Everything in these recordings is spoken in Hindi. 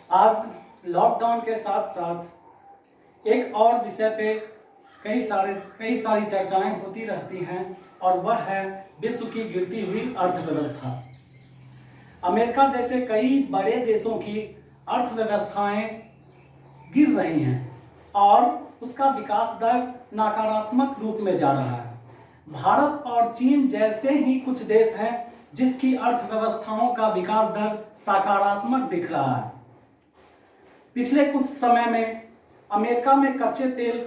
आज लॉकडाउन के साथ साथ एक और विषय पे कई सारी चर्चाएं होती रहती हैं और वह है विश्व की गिरती हुई अर्थव्यवस्था। अमेरिका जैसे कई बड़े देशों की अर्थव्यवस्थाएं गिर रही हैं और उसका विकास दर नकारात्मक रूप में जा रहा है। भारत और चीन जैसे ही कुछ देश हैं जिसकी अर्थव्यवस्थाओं का विकास दर सकारात्मक दिख रहा है। पिछले कुछ समय में अमेरिका में कच्चे तेल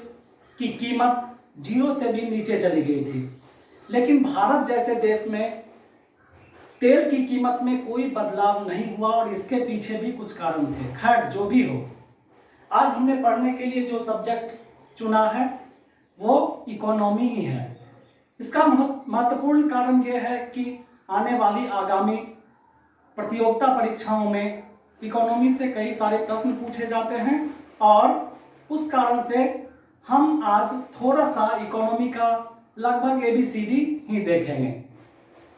की कीमत 0 से भी नीचे चली गई थी, लेकिन भारत जैसे देश में तेल की कीमत में कोई बदलाव नहीं हुआ और इसके पीछे भी कुछ कारण थे। खैर, जो भी हो, आज हमने पढ़ने के लिए जो सब्जेक्ट चुना है वो इकोनॉमी ही है। इसका महत्वपूर्ण कारण यह है कि आने वाली आगामी प्रतियोगिता परीक्षाओं में इकोनॉमी से कई सारे प्रश्न पूछे जाते हैं और उस कारण से हम आज थोड़ा सा इकोनॉमी का लगभग ABCD ही देखेंगे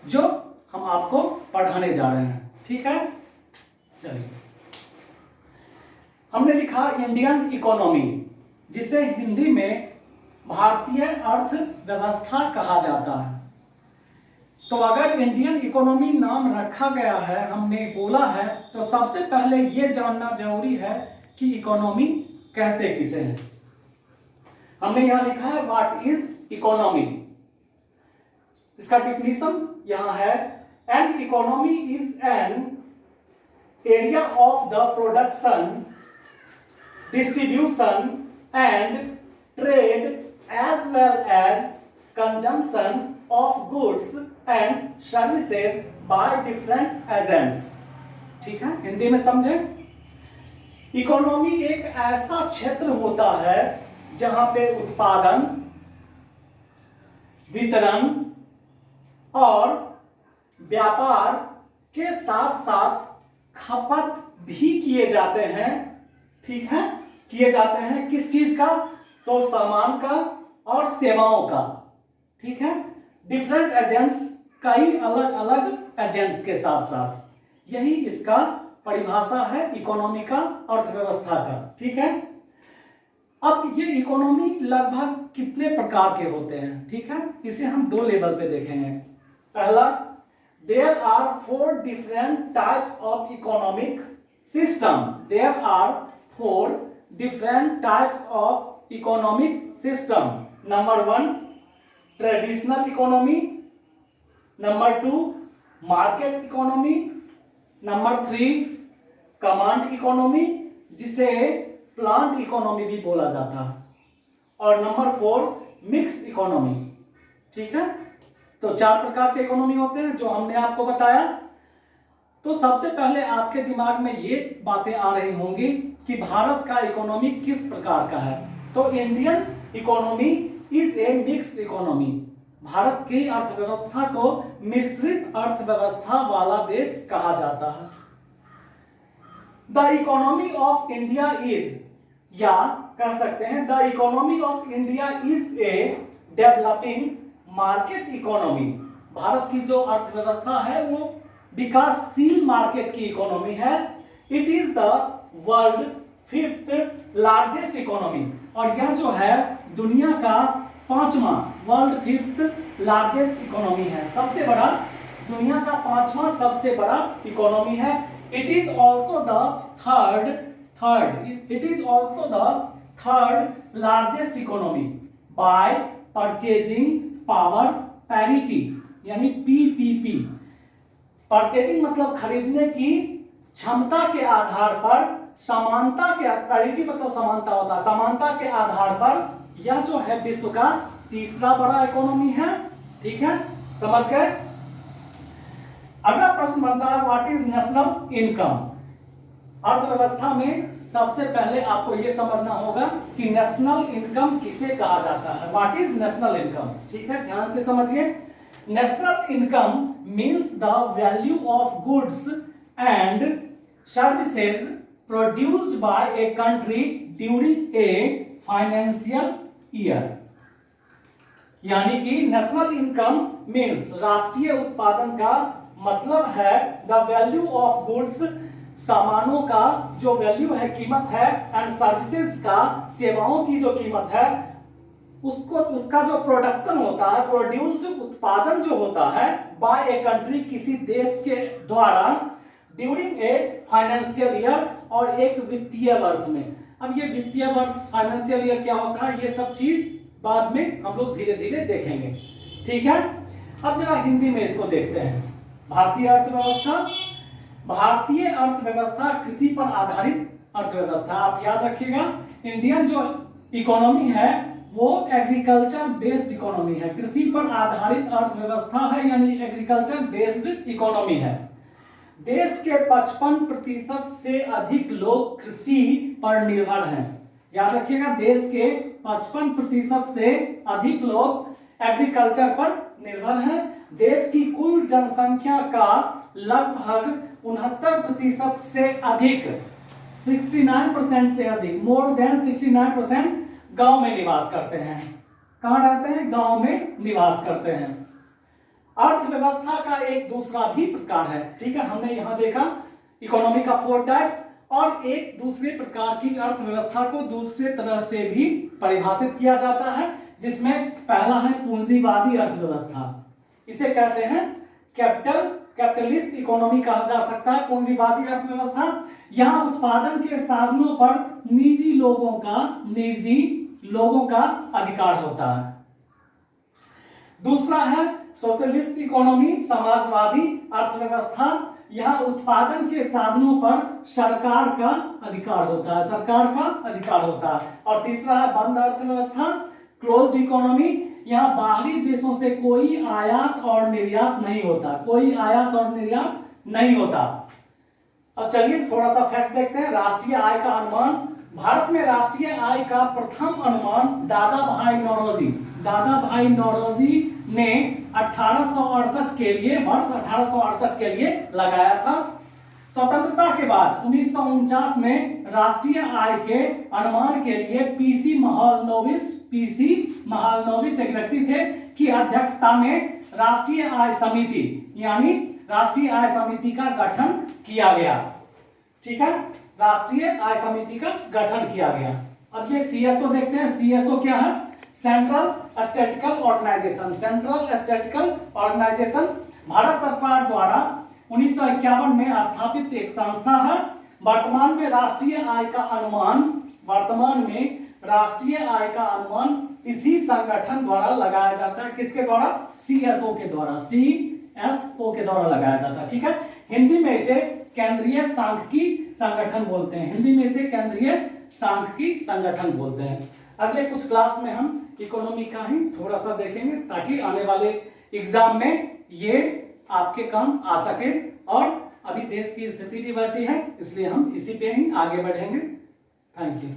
जो हम आपको पढ़ाने जा रहे हैं। ठीक है, चलिए। हमने लिखा इंडियन इकोनॉमी, जिसे हिंदी में भारतीय अर्थव्यवस्था कहा जाता है। तो अगर इंडियन इकोनॉमी नाम रखा गया है, हमने बोला है, तो सबसे पहले ये जानना जरूरी है कि इकोनॉमी कहते किसे हैं। हमने यहां लिखा है व्हाट इज इकोनॉमी। इसका डिफिनीशन यहां है, an economy is an area of the production, distribution and trade as well as consumption of goods and services by different agents। ठीक है, हिंदी में समझें। इकोनॉमी एक ऐसा क्षेत्र होता है जहां पे उत्पादन, वितरण और व्यापार के साथ साथ खपत भी किए जाते हैं। ठीक है, किए जाते हैं किस चीज का? तो सामान का और सेवाओं का। ठीक है, डिफरेंट एजेंट्स, कई अलग अलग एजेंट्स के साथ साथ, यही इसका परिभाषा है इकोनॉमी का, अर्थव्यवस्था का। ठीक है, अब ये इकोनॉमी लगभग कितने प्रकार के होते हैं? ठीक है, इसे हम 2 लेवल पे देखेंगे। पहला, there are 4 different types of economic system. There are 4 different types of economic system. Number 1, traditional economy. Number 2, market economy. Number 3, command economy, जिसे प्लांट इकोनॉमी भी बोला जाता है। और नंबर 4, मिक्स्ड इकोनॉमी। ठीक है, तो 4 प्रकार के इकोनॉमी होते हैं जो हमने आपको बताया। तो सबसे पहले आपके दिमाग में ये बातें आ रही होंगी कि भारत का इकोनॉमी किस प्रकार का है। तो Indian economy is a mixed economy. Bharat की अर्थव्यवस्था को मिश्रित अर्थव्यवस्था वाला देश कहा जाता है। The economy of India is, या कह सकते हैं the economy of India is a developing market economy. Bharat की जो अर्थव्यवस्था है वो विकासशील मार्केट की इकोनॉमी है। It is the world 5th largest economy, और यह जो है दुनिया का 5वां, वर्ल्ड 5th लार्जेस्ट इकोनॉमी है। सबसे बड़ा, दुनिया का 5वां सबसे बड़ा इकोनॉमी है। It is also the third largest economy bye purchasing power parity, यानी PPP। परचेजिंग मतलब खरीदने की क्षमता के आधार पर, समानता के, पैरिटी मतलब समानता होता है, समानता के आधार पर यह जो है विश्व का 3रा बड़ा इकोनॉमी है। ठीक है, समझ गए। अगला प्रश्न बनता है व्हाट इज नेशनल इनकम। अर्थव्यवस्था में सबसे पहले आपको यह समझना होगा कि नेशनल इनकम किसे कहा जाता है। What is national income? ठीक है, ध्यान से समझिए। National income means the value of goods and services produced by a country during a financial year. यानी कि नेशनल इनकम मीन्स राष्ट्रीय उत्पादन का मतलब है द वैल्यू ऑफ गुड्स सामानों का जो वैल्यू है, कीमत है, एंड सर्विसेज का, सेवाओं की जो कीमत है, उसको उसका जो प्रोडक्शन होता है, प्रोड्यूस्ड उत्पादन जो होता है बाय ए कंट्री, किसी देश के द्वारा, ड्यूरिंग ए फाइनेंशियल ईयर, और एक वित्तीय वर्ष में। अब ये वित्तीय वर्ष, फाइनेंशियल ईयर क्या होता है, ये सब चीज बाद में हम लोग धीरे धीरे देखेंगे, ठीक है। अब जरा हिंदी में इसको देखते हैं। भारतीय अर्थव्यवस्था, भारतीय अर्थव्यवस्था कृषि पर आधारित अर्थव्यवस्था। आप याद रखिएगा, इंडियन जो इकोनॉमी है वो एग्रीकल्चर बेस्ड इकोनॉमी है, कृषि पर आधारित अर्थव्यवस्था है, यानी एग्रीकल्चर बेस्ड इकोनॉमी है। देश के 55% से अधिक लोग कृषि पर निर्भर हैं। याद रखिएगा, देश के 55% से अधिक लोग एग्रीकल्चर पर निर्भर हैं। देश की कुल जनसंख्या का लगभग 69% से अधिक, 69% से अधिक, मोर देन 69% गांव में निवास करते हैं। कहां रहते हैं? गांव में निवास करते हैं। अर्थव्यवस्था का एक दूसरा भी प्रकार है, ठीक है। हमने यहां देखा इकोनॉमी का 4 टाइप्स, और एक दूसरे प्रकार की अर्थव्यवस्था को दूसरे तरह से भी परिभाषित किया जाता है, जिसमें पहला है पूंजीवादी अर्थव्यवस्था। इसे कहते हैं कैपिटलिस्ट इकोनॉमी कहा जा सकता है। पूंजीवादी अर्थव्यवस्था, यहां उत्पादन के साधनों पर निजी लोगों का अधिकार होता है। दूसरा है सोशलिस्ट इकोनॉमी, समाजवादी अर्थव्यवस्था। यहां उत्पादन के साधनों पर सरकार का अधिकार होता है, और तीसरा है बंद अर्थव्यवस्था, क्लोज्ड इकोनॉमी। यहां बाहरी देशों से कोई आयात और निर्यात नहीं होता। अब चलिए थोड़ा सा फैक्ट देखते हैं। राष्ट्रीय आय का अनुमान। भारत में राष्ट्रीय आय का प्रथम अनुमान दादा भाई नौरोजी ने 1868 के लिए, वर्ष 1868 के लिए लगाया था। स्वतंत्रता के बाद 1949 में राष्ट्रीय आय के अनुमान के लिए पीसी महालनोबिस एक व्यक्ति थे की अध्यक्षता में राष्ट्रीय आय समिति, यानी राष्ट्रीय आय समिति का गठन किया गया, ठीक है। राष्ट्रीय आय समिति का गठन किया गया। अब ये सीएसओ देखते हैं। सीएसओ क्या है? सेंट्रल स्टैटिस्टिकल ऑर्गेनाइजेशन, भारत सरकार द्वारा 1951 में स्थापित एक संस्था है। वर्तमान में राष्ट्रीय आय का अनुमान इसी संगठन द्वारा लगाया जाता है। किसके द्वारा? सीएसओ के द्वारा लगाया जाता है, ठीक है। हिंदी में इसे केंद्रीय सांख्यिकी संगठन बोलते हैं। अगले कुछ क्लास में हम इकोनॉमी का ही थोड़ा सा देखेंगे, ताकि आने वाले एग्जाम में ये आपके काम आ सके। और अभी देश की स्थिति भी वैसी है, इसलिए हम इसी पे ही आगे बढ़ेंगे। Thank you.